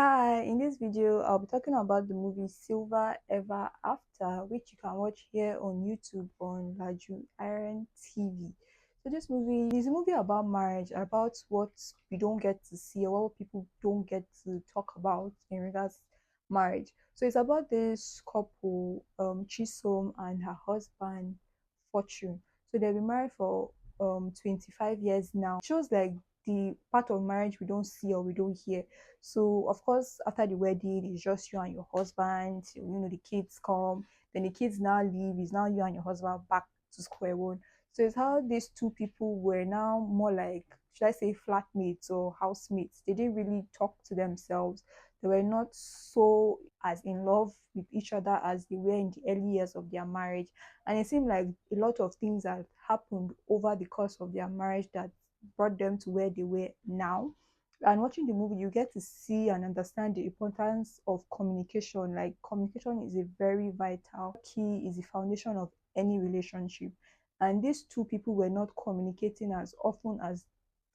Hi, in this video, I'll be talking about the movie Silver Ever After, which you can watch here on YouTube on Laju Iron TV. So this movie is a movie about marriage, about what we don't get to see or what people don't get to talk about in regards marriage. So it's about this couple, Chisom and her husband, Fortune. So they've been married for 25 years now. It shows like the part of marriage we don't see or we don't hear. So of course, after the wedding, it's just you and your husband. The kids come, then the kids now leave. It's now you and your husband back to square one. So it's how these two people were now more like, should I say, flatmates or housemates. They didn't really talk to themselves. They were not so as in love with each other as they were in the early years of their marriage. And it seemed like a lot of things that happened over the course of their marriage that brought them to where they were now. And watching the movie, you get to see and understand the importance of communication. Like, communication is a very vital key, is the foundation of any relationship. And these two people were not communicating as often as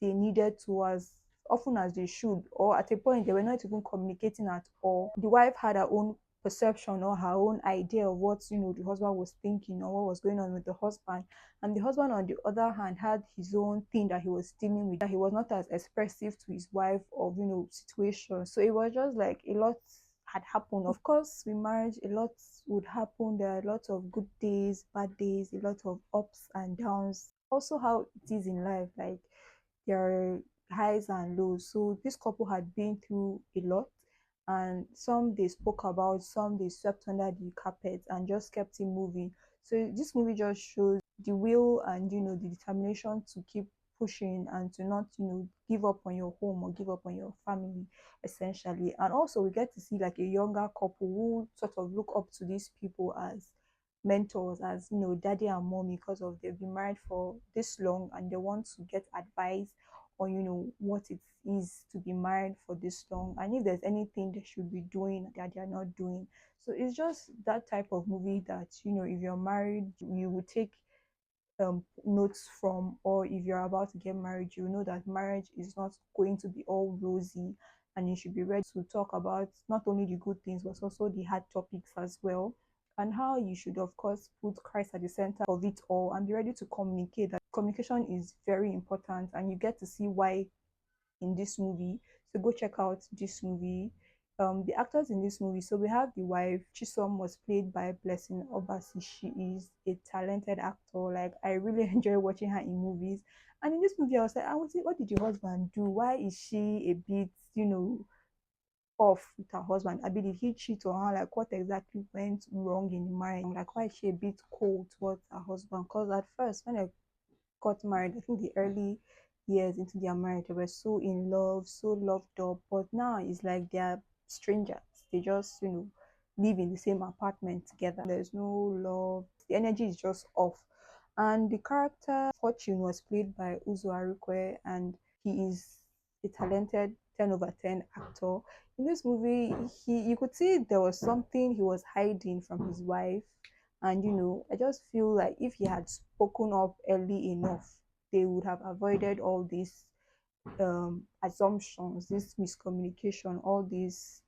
they needed to, as often as they should, or at a point they were not even communicating at all. The wife had her own perception or her own idea of what the husband was thinking or what was going on with the husband, and the husband on the other hand had his own thing that he was dealing with, that he was not as expressive to his wife of situation. So it was just like a lot had happened. Of course, with marriage a lot would happen. There are a lot of good days, bad days, a lot of ups and downs. Also how it is in life, like there are highs and lows. So this couple had been through a lot, and some they spoke about, some they swept under the carpet and just kept it moving. So this movie just shows the will and the determination to keep pushing and to not give up on your home or give up on your family, essentially. And also we get to see like a younger couple who sort of look up to these people as mentors, as daddy and mommy, because of they've been married for this long and they want to get advice on what it is to be married for this long, and if there's anything they should be doing that they are not doing. So it's just that type of movie that if you're married you would take notes from, or if you're about to get married, you know that marriage is not going to be all rosy, and you should be ready to talk about not only the good things but also the hard topics as well, and how you should of course put Christ at the center of it all and be ready to communicate. That communication is very important, and you get to see why in this movie. So go check out this movie. The actors in this movie. So we have the wife. Chisom was played by Blessing Obasi. She is a talented actor. Like, I really enjoy watching her in movies. And in this movie, I was like, what did your husband do? Why is she a bit, off with her husband? I mean, did he cheat on her? Like, what exactly went wrong in the marriage? Like, why is she a bit cold towards her husband? Because at first, when I got married, I think the early years into their marriage, they were so in love, so loved up. But now it's like they're strangers. They just, live in the same apartment together. There's no love. The energy is just off. And the character Fortune was played by Uzor Arukwe, and he is a talented 10 over 10 actor. In this movie, you could see there was something he was hiding from his wife, and I just feel like if he had spoken up early enough, they would have avoided all these assumptions, this miscommunication, all these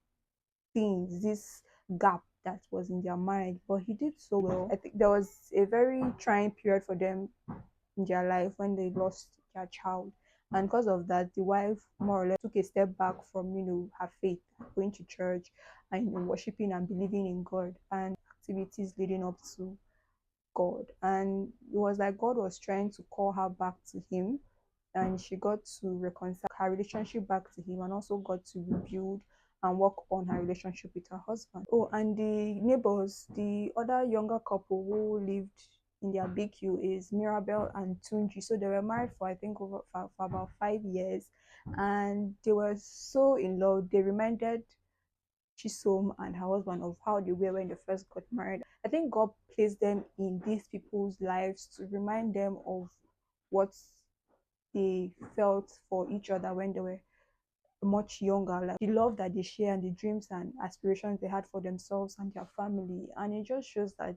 things, this gap that was in their mind. But he did so well. I think there was a very trying period for them in their life when they lost their child. And because of that, the wife more or less took a step back from, her faith, going to church and worshiping and believing in God and activities leading up to God. And it was like God was trying to call her back to Him, and she got to reconcile her relationship back to Him, and also got to rebuild and work on her relationship with her husband. Oh, and the neighbors, the other younger couple who lived in their BQ is Mirabel and Tunji. So they were married for I think for about 5 years, and they were so in love. They reminded Chisom and her husband of how they were when they first got married. I think God placed them in these people's lives to remind them of what they felt for each other when they were much younger, like the love that they share and the dreams and aspirations they had for themselves and their family. And it just shows that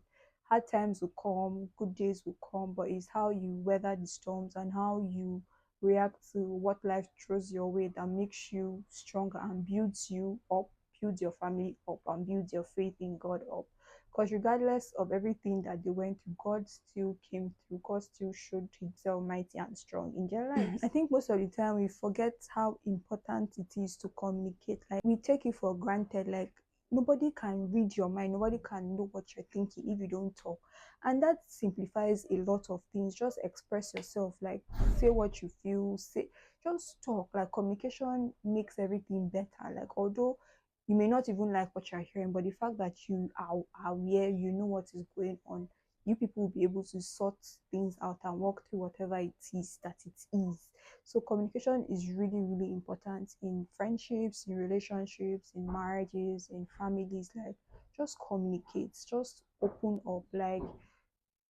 hard times will come, good days will come, but it's how you weather the storms and how you react to what life throws your way that makes you stronger and builds you up, builds your family up, and builds your faith in God up. Because regardless of everything that they went through, God still came through. God still showed himself mighty and strong in their lives. I think most of the time we forget how important it is to communicate. Like we take it for granted. Like nobody can read your mind, nobody can know what you're thinking if you don't talk. And that simplifies a lot of things. Just express yourself, like say what you feel, say just talk. Like communication makes everything better. Like although you may not even like what you're hearing, but the fact that you are aware, you know what is going on, you people will be able to sort things out and walk through whatever it is that it is. So communication is really, really important in friendships, in relationships, in marriages, in families. Like just communicate, just open up. Like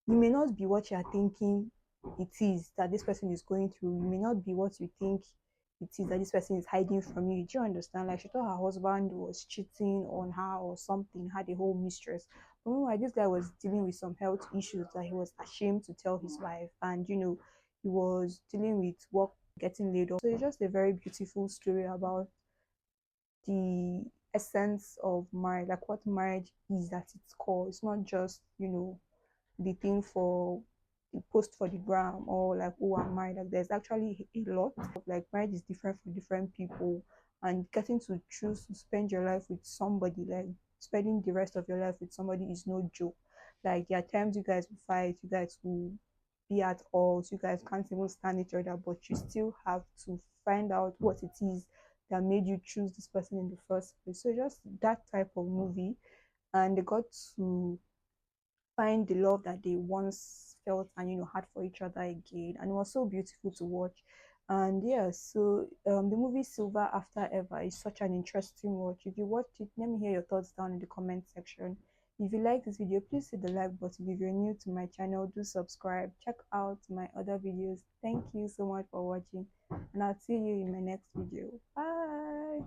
you may not be what you're thinking it is that this person is going through. You may not be what you think it is that this person is hiding from you. Do you understand? Like she thought her husband was cheating on her or something, had a whole mistress. But meanwhile, this guy was dealing with some health issues that he was ashamed to tell his wife, and he was dealing with work, getting laid off. So it's just a very beautiful story about the essence of marriage, like what marriage is at its core. It's not just, the thing for the post for the gram or like, oh, I'm married. Like there's actually a lot of like marriage is different for different people, and getting to choose to spend your life with somebody, like spending the rest of your life with somebody is no joke. Like there are times you guys will fight, you guys will be at odds, you guys can't even stand each other, but you still have to find out what it is that made you choose this person in the first place. So just that type of movie, and they got to find the love that they once felt and had for each other again, and it was so beautiful to watch. And yeah, so the movie Silver After Ever is such an interesting watch. If you watched it, let me hear your thoughts down in the comment section. If you like this video, please hit the like button. If you're new to my channel, do subscribe. Check out my other videos. Thank you so much for watching, and I'll see you in my next video. Bye.